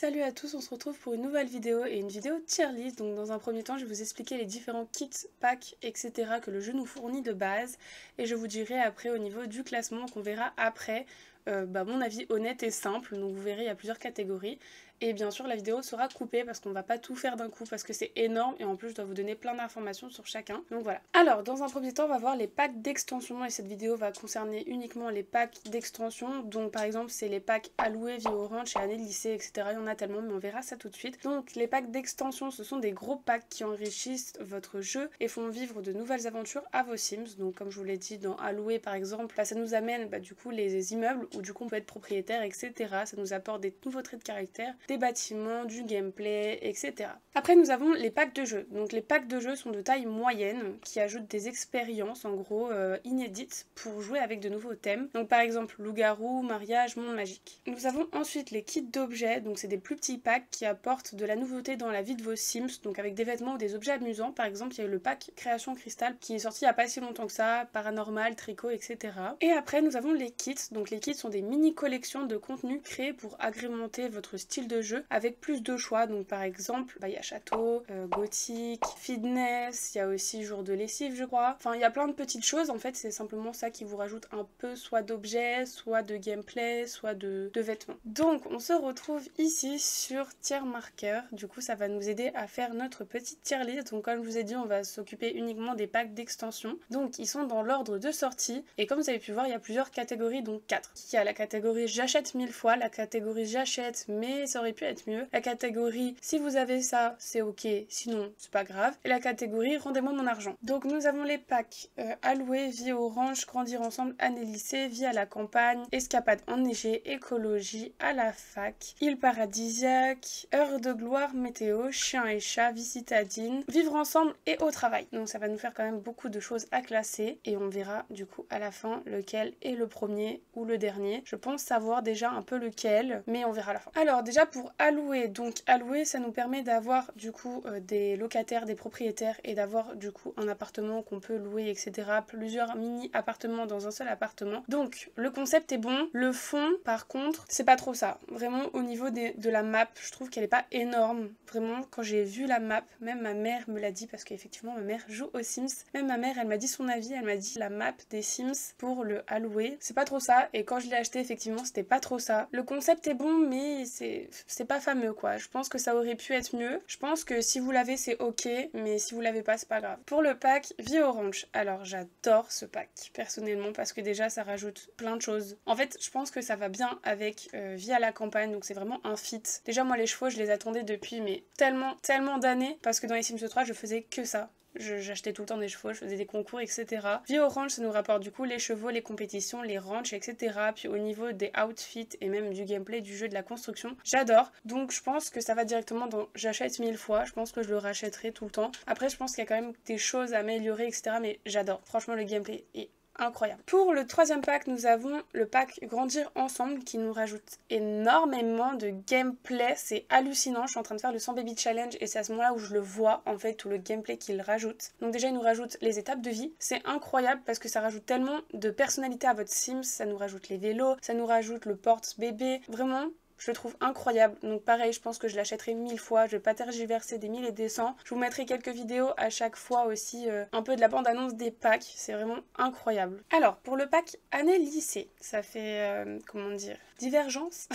Salut à tous, on se retrouve pour une nouvelle vidéo et une vidéo tier list. Donc dans un premier temps, je vais vous expliquer les différents kits, packs, etc. que le jeu nous fournit de base. Et je vous dirai après au niveau du classement qu'on verra après mon avis honnête et simple. Donc vous verrez, il y a plusieurs catégories. Et bien sûr, la vidéo sera coupée parce qu'on va pas tout faire d'un coup parce que c'est énorme et en plus je dois vous donner plein d'informations sur chacun. Donc voilà. Alors, dans un premier temps, on va voir les packs d'extension et cette vidéo va concerner uniquement les packs d'extension. Donc par exemple, c'est les packs alloués, vie orange et année de lycée, etc. Il y en a tellement, mais on verra ça tout de suite. Donc les packs d'extension, ce sont des gros packs qui enrichissent votre jeu et font vivre de nouvelles aventures à vos Sims. Donc comme je vous l'ai dit, dans alloué par exemple, ça nous amène du coup les immeubles où du coup on peut être propriétaire, etc. Ça nous apporte des nouveaux traits de caractère, des bâtiments, du gameplay, etc. Après nous avons les packs de jeu. Donc les packs de jeu sont de taille moyenne qui ajoutent des expériences en gros inédites pour jouer avec de nouveaux thèmes. Donc par exemple loup-garou, mariage, monde magique. Nous avons ensuite les kits d'objets, donc c'est des plus petits packs qui apportent de la nouveauté dans la vie de vos Sims, donc avec des vêtements ou des objets amusants. Par exemple il y a eu le pack création cristal qui est sorti il n'y a pas si longtemps que ça, paranormal, tricot, etc. Et après nous avons les kits. Donc les kits sont des mini collections de contenu créés pour agrémenter votre style de jeu avec plus de choix. Donc par exemple il y a château, gothique, fitness, il y a aussi jour de lessive je crois. Enfin il y a plein de petites choses, en fait c'est simplement ça qui vous rajoute un peu soit d'objets, soit de gameplay, soit de vêtements. Donc on se retrouve ici sur tier marker, du coup ça va nous aider à faire notre petite tier list. Donc comme je vous ai dit, on va s'occuper uniquement des packs d'extension. Donc ils sont dans l'ordre de sortie et comme vous avez pu voir il y a plusieurs catégories, donc 4. Il y a la catégorie j'achète 1000 fois, la catégorie j'achète mais ça aurait pu être mieux, la catégorie si vous avez ça c'est ok, sinon c'est pas grave, et la catégorie rendez-moi mon argent. Donc nous avons les packs alloués, vie orange, grandir ensemble, année lycée, vie à la campagne, escapade enneigée, écologie, à la fac, île paradisiaque, heure de gloire, météo, chien et chat, vie citadine, vivre ensemble et au travail. Donc ça va nous faire quand même beaucoup de choses à classer et on verra du coup à la fin lequel est le premier ou le dernier. Je pense savoir déjà un peu lequel, mais on verra à la fin. Alors déjà pour allouer, donc allouer ça nous permet d'avoir du coup des locataires, des propriétaires et d'avoir du coup un appartement qu'on peut louer, etc. Plusieurs mini appartements dans un seul appartement. Donc le concept est bon, le fond par contre c'est pas trop ça. Vraiment au niveau de la map, je trouve qu'elle est pas énorme. Vraiment quand j'ai vu la map, même ma mère me l'a dit parce qu'effectivement ma mère joue aux Sims. Même ma mère elle m'a dit son avis, elle m'a dit la map des Sims pour le allouer, c'est pas trop ça. Et quand je l'ai acheté effectivement c'était pas trop ça. Le concept est bon mais c'est pas fameux quoi. Je pense que ça aurait pu être mieux. Je pense que si vous l'avez c'est ok, mais si vous l'avez pas c'est pas grave. Pour le pack vie orange, alors j'adore ce pack personnellement parce que déjà ça rajoute plein de choses. En fait je pense que ça va bien avec vie à la campagne, donc c'est vraiment un fit. Déjà moi les chevaux je les attendais depuis mais tellement d'années parce que dans les Sims 3 je faisais que ça. J'achetais tout le temps des chevaux, je faisais des concours, etc. Vie orange, ça nous rapporte du coup les chevaux, les compétitions, les ranchs, etc. Puis au niveau des outfits et même du gameplay, du jeu, de la construction, j'adore. Donc je pense que ça va directement dans j'achète 1000 fois, je pense que je le rachèterai tout le temps. Après je pense qu'il y a quand même des choses à améliorer, etc. Mais j'adore, franchement le gameplay est incroyable. Pour le troisième pack, nous avons le pack Grandir Ensemble qui nous rajoute énormément de gameplay. C'est hallucinant. Je suis en train de faire le 100 Baby Challenge et c'est à ce moment-là où je le vois en fait tout le gameplay qu'il rajoute. Donc déjà il nous rajoute les étapes de vie. C'est incroyable parce que ça rajoute tellement de personnalité à votre Sims. Ça nous rajoute les vélos, ça nous rajoute le porte-bébé. Vraiment, je le trouve incroyable. Donc pareil, je pense que je l'achèterai 1000 fois. Je vais pas tergiverser des 1000 et des 100. Je vous mettrai quelques vidéos à chaque fois aussi, un peu de la bande-annonce des packs. C'est vraiment incroyable. Alors, pour le pack année lycée, ça fait, comment dire, divergence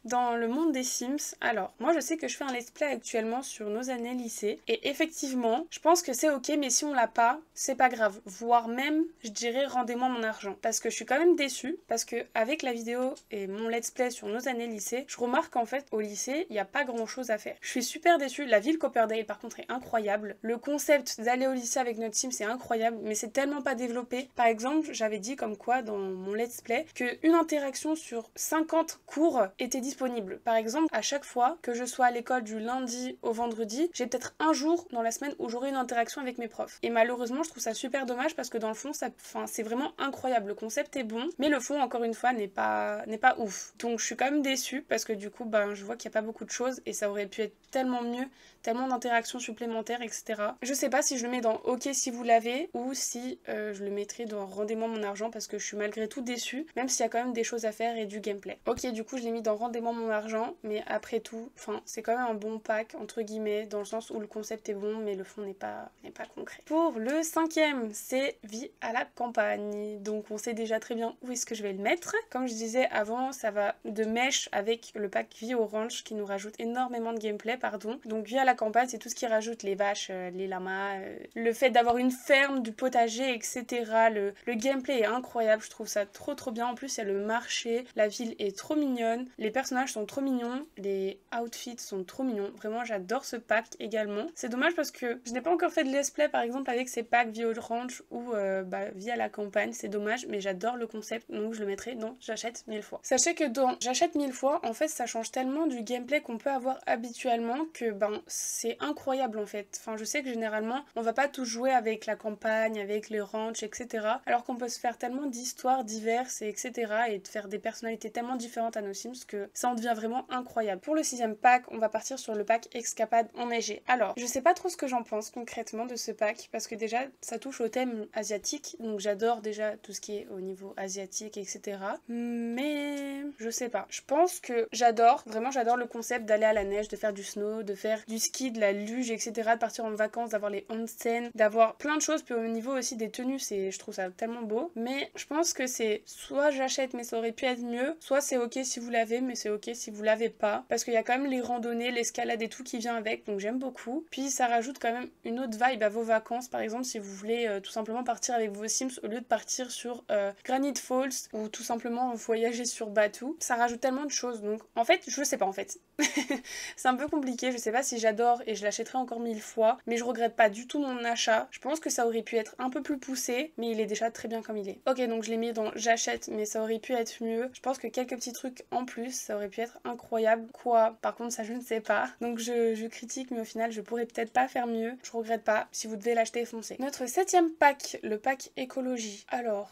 dans le monde des Sims. Alors, moi je sais que je fais un let's play actuellement sur nos années lycée. Et effectivement, je pense que c'est ok, mais si on l'a pas, c'est pas grave. Voire même, je dirais, rendez-moi mon argent. Parce que je suis quand même déçue. Parce que avec la vidéo et mon let's play sur nos années lycée, je remarque qu'en fait au lycée il n'y a pas grand chose à faire. Je suis super déçue, la ville Copperdale par contre est incroyable, le concept d'aller au lycée avec notre team c'est incroyable mais c'est tellement pas développé. Par exemple j'avais dit comme quoi dans mon let's play qu'une interaction sur 50 cours était disponible. Par exemple à chaque fois que je sois à l'école du lundi au vendredi, j'ai peut-être un jour dans la semaine où j'aurai une interaction avec mes profs. Et malheureusement je trouve ça super dommage parce que dans le fond c'est vraiment incroyable, le concept est bon mais le fond encore une fois n'est pas ouf. Donc je suis quand même déçue parce que du coup je vois qu'il n'y a pas beaucoup de choses et ça aurait pu être tellement mieux, tellement d'interactions supplémentaires, etc. Je sais pas si je le mets dans ok si vous l'avez ou si je le mettrai dans rendez-moi mon argent parce que je suis malgré tout déçue, même s'il y a quand même des choses à faire et du gameplay. gameplay. Ok, du coup je l'ai mis dans Rendez-moi mon argent, mais après tout, enfin c'est quand même un bon pack entre guillemets, dans le sens où le concept est bon mais le fond n'est pas concret. Pour le 5e, c'est Vie à la campagne. Donc on sait déjà très bien où est-ce que je vais le mettre. Comme je disais avant, ça va de mèche avec le pack Vie au ranch qui nous rajoute énormément de gameplay, pardon. Donc Vie à la campagne, c'est tout ce qui rajoute les vaches, les lamas, le fait d'avoir une ferme, du potager, etc. Le gameplay est incroyable, je trouve ça trop bien. En plus il y a le marché, la ville est trop mignonne, les personnages sont trop mignons, les outfits sont trop mignons. Vraiment j'adore ce pack également. C'est dommage parce que je n'ai pas encore fait de let's play par exemple avec ces packs Vie au ranch ou Vie à la campagne, c'est dommage, mais j'adore le concept, donc je le mettrai dans J'achète 1000 fois. Sachez que dans J'achète 1000 fois, en fait ça change tellement du gameplay qu'on peut avoir habituellement que c'est incroyable en fait. Enfin je sais que généralement on va pas tout jouer avec la campagne, avec les ranchs, etc. Alors qu'on peut se faire tellement d'histoires diverses, etc. et de faire des personnalités tellement différentes à nos Sims que ça en devient vraiment incroyable. Pour le 6e pack, on va partir sur le pack Escapade enneigée. Alors, je sais pas trop ce que j'en pense concrètement de ce pack, parce que déjà ça touche au thème asiatique, donc j'adore déjà tout ce qui est au niveau asiatique, etc. Mais je sais pas. Je pense que vraiment j'adore le concept d'aller à la neige, de faire du snow, de faire du ski, de la luge, etc. De partir en vacances, d'avoir les onsen, d'avoir plein de choses. Puis au niveau aussi des tenues, je trouve ça tellement beau. Mais je pense que c'est soit j'achète mais ça aurait pu être mieux, soit c'est ok si vous l'avez mais c'est ok si vous l'avez pas. Parce qu'il y a quand même les randonnées, l'escalade et tout qui vient avec, donc j'aime beaucoup. Puis ça rajoute quand même une autre vibe à vos vacances. Par exemple si vous voulez tout simplement partir avec vos Sims au lieu de partir sur Granite Falls ou tout simplement voyager sur Batu. Ça rajoute tellement de choses, donc en fait je sais pas en fait. C'est un peu compliqué, je sais pas si j'adore et je l'achèterai encore 1000 fois, mais je regrette pas du tout mon achat. Je pense que ça aurait pu être un peu plus poussé, mais il est déjà très bien comme il est. Ok, donc je l'ai mis dans J'achète, mais ça aurait pu être mieux. Je pense que quelques petits trucs en plus, ça aurait pu être incroyable. Quoi? Par contre, ça je ne sais pas. Donc je critique, mais au final, je pourrais peut-être pas faire mieux. Je regrette pas. Si vous devez l'acheter, foncez. Notre 7e pack, le pack écologie. Alors,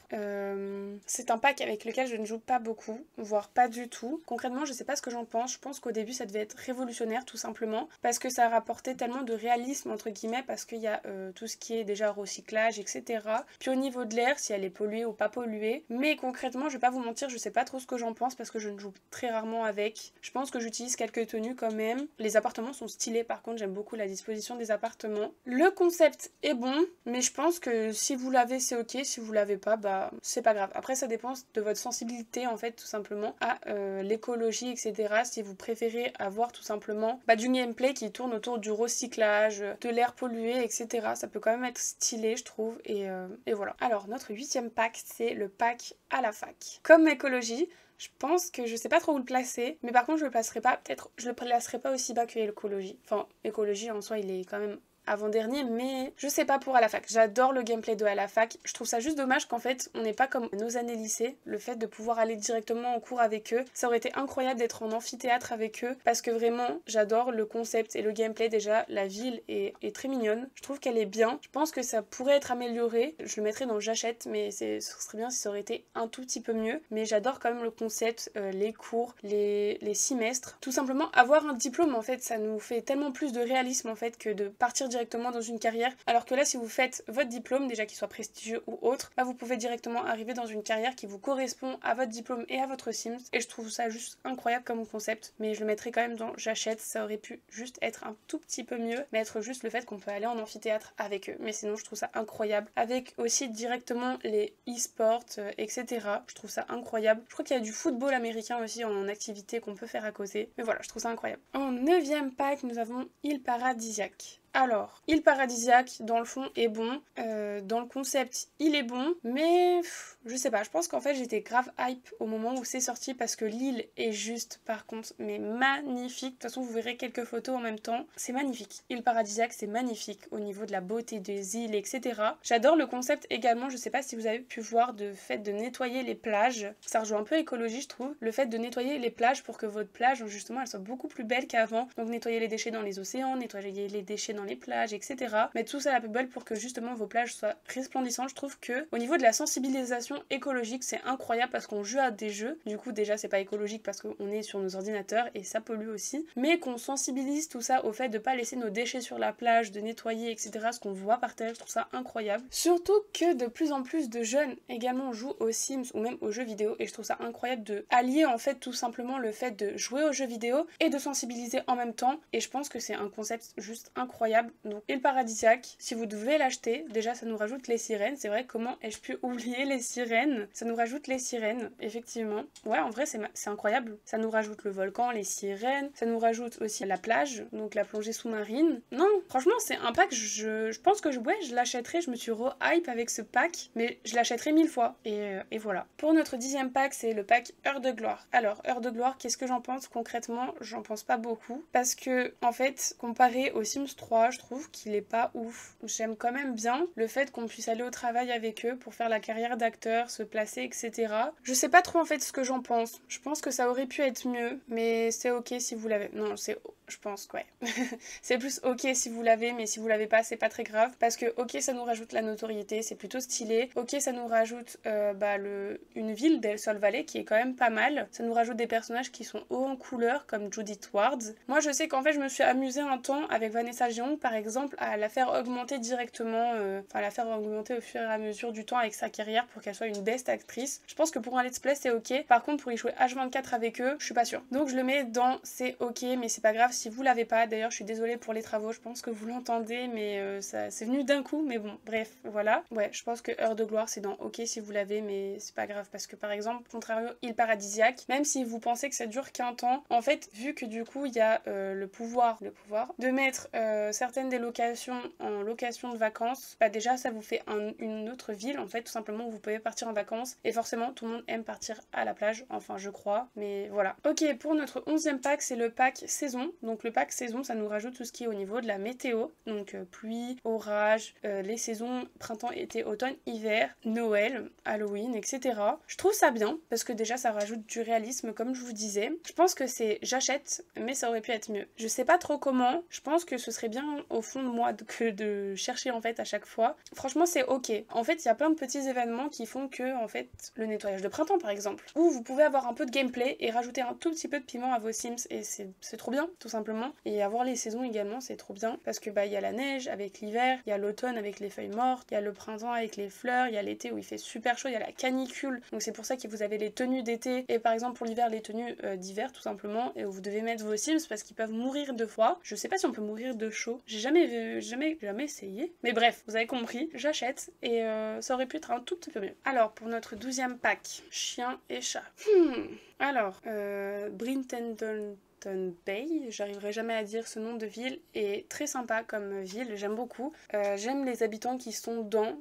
c'est un pack avec lequel je ne joue pas beaucoup, voire pas du tout. Concrètement, je sais pas ce que j'en pense. Je pense qu'au début, ça devait être révolutionnaire, tout simplement, parce que ça rapportait tellement de réalisme, entre guillemets, parce qu'il y a tout ce qui est déjà recyclage, etc. Puis au niveau de l'air, si elle est polluée ou pas polluée. Mais concrètement, je vais pas vous mentir, je sais pas trop ce que j'en pense parce que je ne joue très rarement avec. Je pense que j'utilise quelques tenues quand même. Les appartements sont stylés, par contre, j'aime beaucoup la disposition des appartements. Le concept est bon, mais je pense que si vous l'avez, c'est ok. Si vous l'avez pas, c'est pas grave. Après, ça dépend de votre sensibilité, en fait, tout simplement, à l'écologie, etc. Si vous préférez avoir tout simplement du gameplay qui tourne autour du recyclage, de l'air pollué, etc. Ça peut quand même être stylé, je trouve, et voilà. Alors, notre 8e pack, c'est le pack à la fac. Comme écologie, je pense que je sais pas trop où le placer, mais par contre je le placerai pas, peut-être je le placerai pas aussi bas que écologie. Enfin, écologie en soi il est quand même avant-dernier, mais je sais pas pour à la fac. J'adore le gameplay de à la fac. Je trouve ça juste dommage qu'en fait, on n'est pas comme nos années lycée. Le fait de pouvoir aller directement en cours avec eux, ça aurait été incroyable d'être en amphithéâtre avec eux, parce que vraiment, j'adore le concept et le gameplay. Déjà, la ville est très mignonne. Je trouve qu'elle est bien. Je pense que ça pourrait être amélioré. Je le mettrais dans J'achète, mais ce serait bien si ça aurait été un tout petit peu mieux. Mais j'adore quand même le concept, les cours, les semestres. Tout simplement, avoir un diplôme, en fait, ça nous fait tellement plus de réalisme, en fait, que de partir directement dans une carrière, alors que là si vous faites votre diplôme, déjà qu'il soit prestigieux ou autre, vous pouvez directement arriver dans une carrière qui vous correspond à votre diplôme et à votre Sims, et je trouve ça juste incroyable comme concept, mais je le mettrai quand même dans J'achète. Ça aurait pu juste être un tout petit peu mieux, mettre juste le fait qu'on peut aller en amphithéâtre avec eux, mais sinon je trouve ça incroyable, avec aussi directement les e-sports, etc. Je trouve ça incroyable. Je crois qu'il y a du football américain aussi en activité qu'on peut faire à côté, mais voilà, je trouve ça incroyable. En 9e pack, nous avons Île Paradisiaque. Alors, Île Paradisiaque, dans le fond, est bon. Dans le concept, il est bon. Mais, je sais pas, je pense qu'en fait, j'étais grave hype au moment où c'est sorti parce que l'île est juste, par contre, mais magnifique. De toute façon, vous verrez quelques photos en même temps. C'est magnifique. Île Paradisiaque, c'est magnifique au niveau de la beauté des îles, etc. J'adore le concept également. Je sais pas si vous avez pu voir le fait de nettoyer les plages. Ça rejoint un peu écologie, je trouve. Le fait de nettoyer les plages pour que votre plage, justement, elle soit beaucoup plus belle qu'avant. Donc, nettoyer les déchets dans les océans, nettoyer les déchets dans les plages, etc. Mettre tout ça à la poubelle pour que justement vos plages soient resplendissantes. Je trouve que au niveau de la sensibilisation écologique, c'est incroyable parce qu'on joue à des jeux. Du coup, déjà, c'est pas écologique parce qu'on est sur nos ordinateurs et ça pollue aussi. Mais qu'on sensibilise tout ça au fait de pas laisser nos déchets sur la plage, de nettoyer, etc. Ce qu'on voit par terre, je trouve ça incroyable. Surtout que de plus en plus de jeunes également jouent aux Sims ou même aux jeux vidéo et je trouve ça incroyable de allier en fait tout simplement le fait de jouer aux jeux vidéo et de sensibiliser en même temps et je pense que c'est un concept juste incroyable. Donc île paradisiaque, si vous devez l'acheter, déjà ça nous rajoute les sirènes, c'est vrai, comment ai-je pu oublier les sirènes? Ça nous rajoute les sirènes, effectivement. Ouais, en vrai c'est incroyable. Ça nous rajoute le volcan, les sirènes, ça nous rajoute aussi la plage, donc la plongée sous-marine. Non, franchement c'est un pack, je pense que ouais, je l'achèterai, je me suis re-hype avec ce pack, mais je l'achèterai 1000 fois. Et voilà. Pour notre 10e pack, c'est le pack Heure de Gloire. Alors, Heure de Gloire, qu'est-ce que j'en pense concrètement? J'en pense pas beaucoup. Parce que, en fait, comparé au Sims 3, je trouve qu'il est pas ouf. J'aime quand même bien le fait qu'on puisse aller au travail avec eux pour faire la carrière d'acteur, se placer, etc. Je sais pas trop en fait ce que j'en pense. Je pense que ça aurait pu être mieux, mais c'est ok si vous l'avez. Non, je pense que ouais. C'est plus ok si vous l'avez, mais si vous l'avez pas, c'est pas très grave. Parce que ok, ça nous rajoute la notoriété, c'est plutôt stylé. Ok, ça nous rajoute une ville d'El Sol Valley qui est quand même pas mal. Ça nous rajoute des personnages qui sont hauts en couleur, comme Judith Ward. Moi, je sais qu'en fait, je me suis amusée un temps avec Vanessa Gion, par exemple, à la faire augmenter directement, la faire augmenter au fur et à mesure du temps avec sa carrière pour qu'elle soit une best actrice. Je pense que pour un let's play, c'est ok. Par contre, pour y jouer H24 avec eux, je suis pas sûre. Donc, je le mets dans c'est ok, mais c'est pas grave si vous l'avez pas. D'ailleurs, je suis désolée pour les travaux, je pense que vous l'entendez, mais ça c'est venu d'un coup. Mais bon, bref, voilà. Ouais, je pense que Heure de Gloire, c'est dans ok si vous l'avez, mais c'est pas grave parce que par exemple, contrairement île paradisiaque, même si vous pensez que ça dure qu'un temps, en fait, vu que du coup il y a le pouvoir de mettre certaines des locations en location de vacances, bah déjà ça vous fait une autre ville en fait, tout simplement où vous pouvez partir en vacances et forcément tout le monde aime partir à la plage, enfin je crois, mais voilà. Ok, pour notre 11e pack, c'est le pack saison. Donc le pack saison, ça nous rajoute tout ce qui est au niveau de la météo, donc pluie, orage, les saisons printemps, été, automne, hiver, Noël, Halloween, etc. Je trouve ça bien parce que déjà ça rajoute du réalisme comme je vous disais. Je pense que c'est j'achète mais ça aurait pu être mieux. Je sais pas trop comment, je pense que ce serait bien au fond de moi que de chercher en fait à chaque fois. Franchement c'est ok. En fait il y a plein de petits événements qui font que en fait le nettoyage de printemps par exemple, où vous pouvez avoir un peu de gameplay et rajouter un tout petit peu de piment à vos Sims et c'est trop bien tout simplement. Et avoir les saisons également c'est trop bien parce que bah il y a la neige avec l'hiver, il y a l'automne avec les feuilles mortes, il y a le printemps avec les fleurs, il y a l'été où il fait super chaud, il y a la canicule, donc c'est pour ça que vous avez les tenues d'été et par exemple pour l'hiver les tenues d'hiver tout simplement et où vous devez mettre vos Sims parce qu'ils peuvent mourir de froid. Je sais pas si on peut mourir de chaud, j'ai jamais essayé, mais bref vous avez compris, j'achète et ça aurait pu être un tout petit peu mieux. Alors pour notre 12e pack, chien et chat. Alors Brintendon Bay, j'arriverai jamais à dire ce nom de ville, est très sympa comme ville, j'aime beaucoup. J'aime les habitants qui sont dans,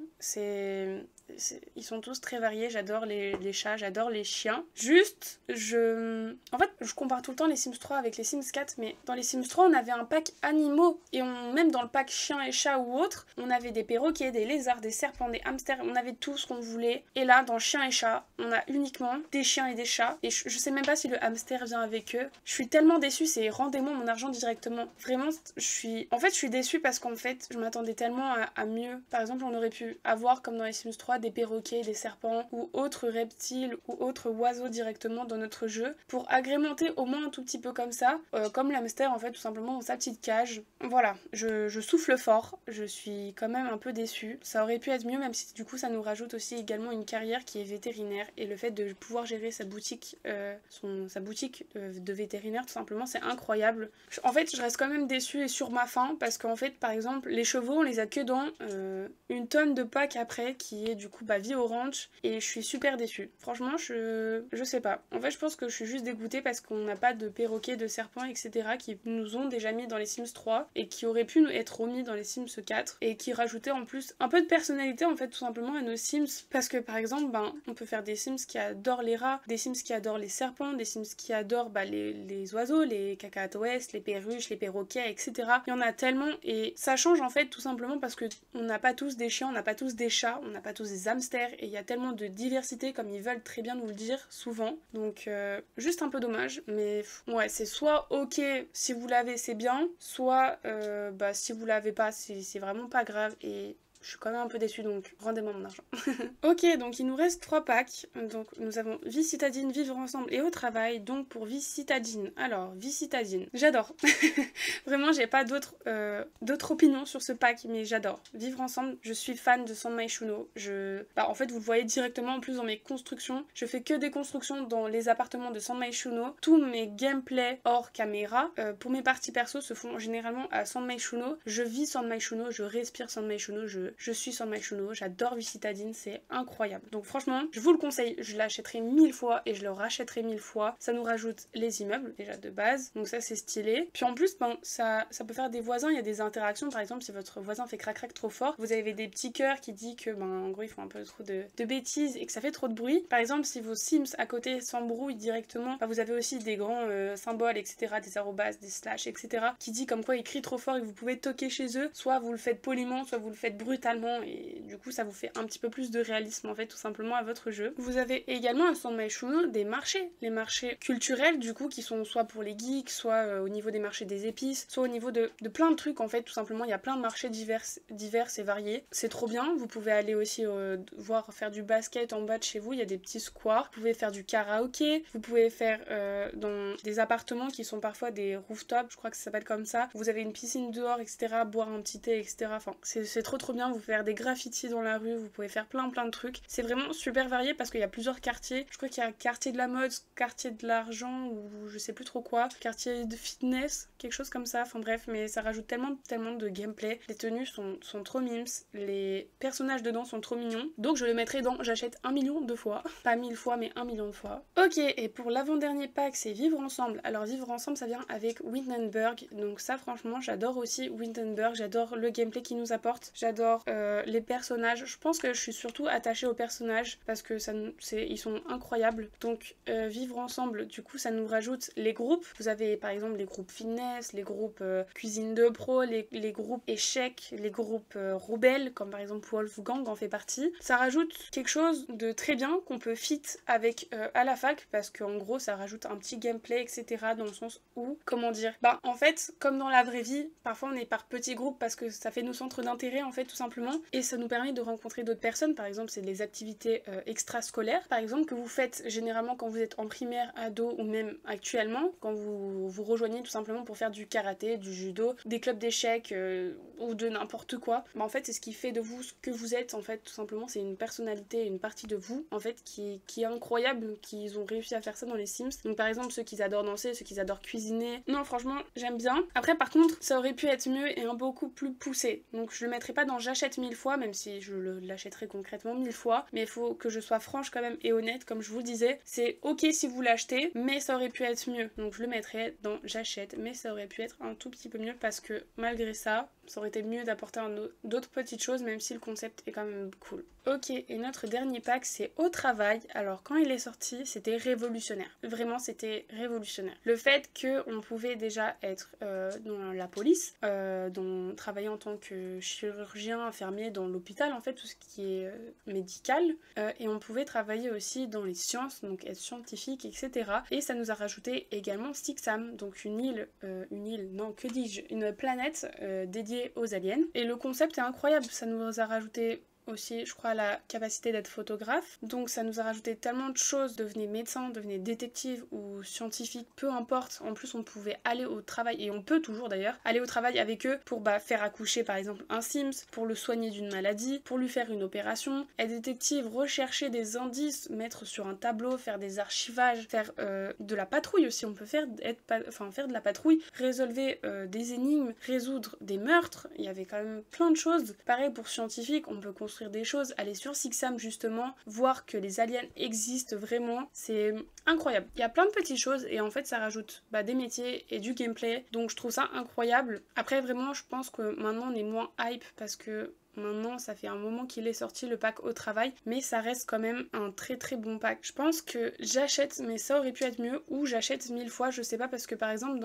ils sont tous très variés, j'adore les chats, j'adore les chiens. Juste, en fait, je compare tout le temps les Sims 3 avec les Sims 4, mais dans les Sims 3, on avait un pack animaux, et même dans le pack chiens et chats ou autre, on avait des perroquets, des lézards, des serpents, des hamsters, on avait tout ce qu'on voulait. Et là, dans chiens et chats, on a uniquement des chiens et des chats, et je sais même pas si le hamster vient avec eux. Je suis tellement déçue, c'est rendez-moi mon argent directement. Vraiment, je suis déçue parce qu'en fait, je m'attendais tellement à mieux. Par exemple, on aurait pu avoir, comme dans les Sims 3, des perroquets, des serpents ou autres reptiles ou autres oiseaux directement dans notre jeu pour agrémenter au moins un tout petit peu comme ça, comme l'hamster en fait, tout simplement dans sa petite cage. Voilà, je souffle fort, je suis quand même un peu déçue. Ça aurait pu être mieux, même si du coup ça nous rajoute aussi également une carrière qui est vétérinaire et le fait de pouvoir gérer sa boutique, de vétérinaire tout simplement, c'est incroyable. En fait, je reste quand même déçue et sur ma faim parce qu'en fait, par exemple, les chevaux, on les a que dans une tonne de packs après qui est du coup vie au ranch et je suis super déçue. Franchement, je sais pas. En fait, je pense que je suis juste dégoûtée parce qu'on n'a pas de perroquets, de serpents, etc. qui nous ont déjà mis dans les Sims 3 et qui auraient pu être remis dans les Sims 4 et qui rajoutaient en plus un peu de personnalité en fait tout simplement à nos Sims parce que par exemple, on peut faire des Sims qui adorent les rats, des Sims qui adorent les serpents, des Sims qui adorent les oiseaux, les cacatoès, les perruches, les perroquets, etc. Il y en a tellement et ça change en fait tout simplement parce que on n'a pas tous des chiens, on n'a pas tous des chats, on n'a pas tous des des hamsters et il y a tellement de diversité comme ils veulent très bien nous le dire souvent. Donc juste un peu dommage, mais ouais, c'est soit ok si vous l'avez c'est bien, soit si vous l'avez pas c'est vraiment pas grave et je suis quand même un peu déçue, donc rendez-moi mon argent. Ok, donc il nous reste 3 packs. Donc nous avons vie citadine, vivre ensemble et au travail. Donc pour vie citadine, alors vie citadine, j'adore. Vraiment, j'ai pas d'autres opinions sur ce pack, mais j'adore. Vivre ensemble, je suis fan de Sanmai Shuno. En fait, vous le voyez directement en plus dans mes constructions. Je fais que des constructions dans les appartements de Sanmai Shuno. Tous mes gameplays hors caméra, pour mes parties perso, se font généralement à Sanmai Shuno. Je vis Sanmai Shuno, je respire Sanmai Shuno, je suis Sanmai Shuno, j'adore vie citadine, c'est incroyable. Donc franchement, je vous le conseille, je l'achèterai 1000 fois et je le rachèterai 1000 fois. Ça nous rajoute les immeubles, déjà de base, donc ça c'est stylé. Puis en plus, ça peut faire des voisins, il y a des interactions, par exemple si votre voisin fait crac-crac trop fort, vous avez des petits cœurs qui disent que en gros ils font un peu trop de bêtises et que ça fait trop de bruit. Par exemple, si vos Sims à côté s'embrouillent directement, vous avez aussi des grands symboles, etc., des arrobas, des slash, etc., qui dit comme quoi ils crient trop fort et que vous pouvez toquer chez eux, soit vous le faites poliment, soit vous le faites brutalement et du coup ça vous fait un petit peu plus de réalisme en fait tout simplement à votre jeu. Vous avez également à Sanmai Shuno des marchés, les marchés culturels du coup qui sont soit pour les geeks, soit au niveau des marchés des épices, soit au niveau de plein de trucs en fait tout simplement. Il y a plein de marchés divers et variés. C'est trop bien. Vous pouvez aller aussi voir faire du basket en bas de chez vous, il y a des petits squares. Vous pouvez faire du karaoké, vous pouvez faire dans des appartements qui sont parfois des rooftops, je crois que ça s'appelle comme ça. Vous avez une piscine dehors, etc. Boire un petit thé, etc. Enfin, c'est trop bien. Vous pouvez faire des graffitis dans la rue, vous pouvez faire plein de trucs. C'est vraiment super varié parce qu'il y a plusieurs quartiers. Je crois qu'il y a un quartier de la mode, quartier de l'argent ou je sais plus trop quoi, quartier de fitness, quelque chose comme ça. Enfin bref, mais ça rajoute tellement de gameplay. Les tenues sont trop mimes, les personnages dedans sont trop mignons. Donc je le mettrai dans j'achète 1 million de fois. Pas 1000 fois, mais 1 million de fois. Ok, et pour l'avant-dernier pack, c'est Vivre Ensemble. Alors Vivre Ensemble, ça vient avec Windenburg. Donc ça, franchement, j'adore aussi Windenburg. J'adore le gameplay qu'il nous apporte. J'adore les personnages. Je pense que je suis surtout attachée aux personnages parce que ils sont incroyables. Donc Vivre Ensemble, du coup, ça nous rajoute les groupes. Vous avez par exemple les groupes fitness, les groupes cuisine de pro, les groupes échecs, les groupes rebelles, comme par exemple Wolfgang en fait partie. Ça rajoute quelque chose de très bien qu'on peut fit avec à la fac parce qu'en gros ça rajoute un petit gameplay, etc. dans le sens où, comment dire, en fait, comme dans la vraie vie, parfois on est par petits groupes parce que ça fait nos centres d'intérêt en fait tout simplement et ça nous permet de rencontrer d'autres personnes. Par exemple, c'est des activités extrascolaires par exemple que vous faites généralement quand vous êtes en primaire, ado ou même actuellement quand vous vous rejoignez tout simplement pour faire du karaté, du judo, des clubs d'échecs ou de n'importe quoi. En fait, c'est ce qui fait de vous ce que vous êtes en fait tout simplement. C'est une personnalité, une partie de vous en fait qui est incroyable, qu'ils ont réussi à faire ça dans les Sims. Donc par exemple ceux qui adorent danser, ceux qui adorent cuisiner. Non, franchement, j'aime bien. Après par contre, ça aurait pu être mieux et un beaucoup plus poussé. Donc je le mettrai pas dans j'achète 1000 fois, même si je l'achèterai concrètement 1000 fois, mais il faut que je sois franche quand même et honnête, comme je vous le disais. C'est ok si vous l'achetez, mais ça aurait pu être mieux. Donc je le mettrai dans j'achète, mais ça aurait pu être un tout petit peu mieux parce que malgré ça aurait été mieux d'apporter d'autres petites choses, même si le concept est quand même cool. Ok, et notre dernier pack, c'est Au Travail. Alors, quand il est sorti, c'était révolutionnaire. Vraiment, c'était révolutionnaire. Le fait qu'on pouvait déjà être dans la police, travailler en tant que chirurgien, infirmier dans l'hôpital, en fait, tout ce qui est médical. Et on pouvait travailler aussi dans les sciences, donc être scientifique, etc. Et ça nous a rajouté également Stixam, donc une planète dédiée aux aliens. Et le concept est incroyable, ça nous a rajouté aussi, je crois, la capacité d'être photographe. Donc ça nous a rajouté tellement de choses. Devenez médecin, devenez détective ou scientifique, peu importe. En plus, on pouvait aller au travail, et on peut toujours d'ailleurs, aller au travail avec eux pour faire accoucher par exemple un Sims, pour le soigner d'une maladie, pour lui faire une opération. Être détective, rechercher des indices, mettre sur un tableau, faire des archivages, faire de la patrouille aussi. On peut faire de la patrouille, résolver des énigmes, résoudre des meurtres. Il y avait quand même plein de choses. Pareil pour scientifique, on peut construire des choses, aller sur Stixam justement, voir que les aliens existent vraiment, c'est incroyable. Il y a plein de petites choses et en fait ça rajoute des métiers et du gameplay, donc je trouve ça incroyable. Après vraiment je pense que maintenant on est moins hype parce que maintenant ça fait un moment qu'il est sorti le pack Au Travail, mais ça reste quand même un très bon pack. Je pense que j'achète, mais ça aurait pu être mieux, ou j'achète 1000 fois, je sais pas, parce que par exemple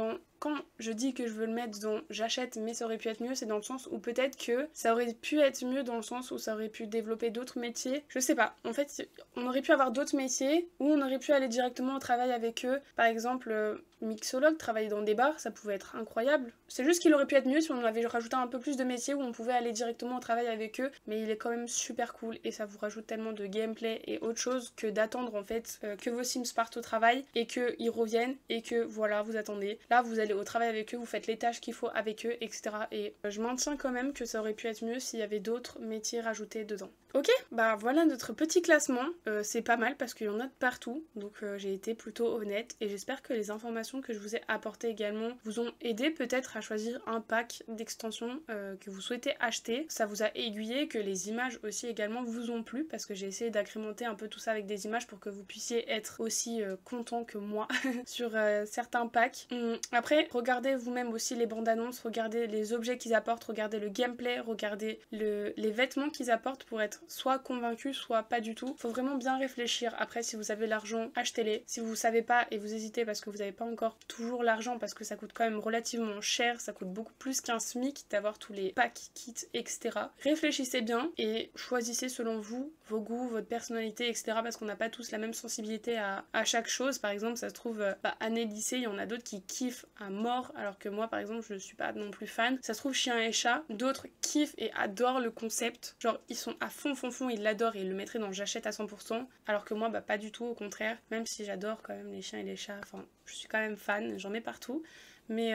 quand je dis que je veux le mettre dans j'achète mais ça aurait pu être mieux, c'est dans le sens où peut-être que ça aurait pu être mieux dans le sens où ça aurait pu développer d'autres métiers. Je sais pas, en fait on aurait pu avoir d'autres métiers ou on aurait pu aller directement au travail avec eux. Par exemple, mixologue, travailler dans des bars, ça pouvait être incroyable. C'est juste qu'il aurait pu être mieux si on avait rajouté un peu plus de métiers où on pouvait aller directement au travail avec eux, mais il est quand même super cool et ça vous rajoute tellement de gameplay et autre chose que d'attendre en fait que vos Sims partent au travail et qu'ils reviennent et que voilà, vous attendez. Là, vous allez au travail avec eux, vous faites les tâches qu'il faut avec eux, etc. Et je maintiens quand même que ça aurait pu être mieux s'il y avait d'autres métiers rajoutés dedans. Ok, bah voilà notre petit classement. C'est pas mal parce qu'il y en a de partout, donc j'ai été plutôt honnête et j'espère que les informations que je vous ai apportées également vous ont aidé peut-être à choisir un pack d'extensions que vous souhaitez acheter. Ça vous a aiguillé, que les images aussi également vous ont plu parce que j'ai essayé d'agrémenter un peu tout ça avec des images pour que vous puissiez être aussi content que moi sur certains packs. Après, regardez vous-même aussi les bandes annonces, regardez les objets qu'ils apportent, regardez le gameplay, regardez les vêtements qu'ils apportent pour être soit convaincu, soit pas du tout. Faut vraiment bien réfléchir. Après, si vous avez l'argent, achetez-les. Si vous savez pas et vous hésitez parce que vous n'avez pas encore toujours l'argent, parce que ça coûte quand même relativement cher, ça coûte beaucoup plus qu'un SMIC d'avoir tous les packs, kits, etc. Réfléchissez bien et choisissez selon vous, vos goûts, votre personnalité, etc. Parce qu'on n'a pas tous la même sensibilité à chaque chose. Par exemple, ça se trouve, année lycée, il y en a d'autres qui kiffent à mort, alors que moi, par exemple, je suis pas non plus fan. Ça se trouve, chien et chat, d'autres kiffent et adorent le concept. Genre, ils sont à fond, ils l'adorent et ils le mettraient dans j'achète à 100%, alors que moi, pas du tout, au contraire. Même si j'adore quand même les chiens et les chats, enfin, je suis quand même fan, j'en mets partout. Mais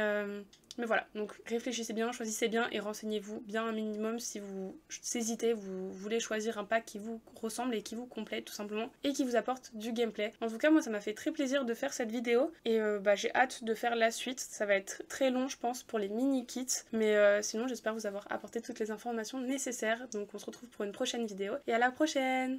voilà, donc réfléchissez bien, choisissez bien et renseignez-vous bien un minimum si vous hésitez, vous voulez choisir un pack qui vous ressemble et qui vous complète tout simplement et qui vous apporte du gameplay. En tout cas, moi ça m'a fait très plaisir de faire cette vidéo et j'ai hâte de faire la suite. Ça va être très long je pense pour les mini kits, mais sinon j'espère vous avoir apporté toutes les informations nécessaires. Donc on se retrouve pour une prochaine vidéo et à la prochaine!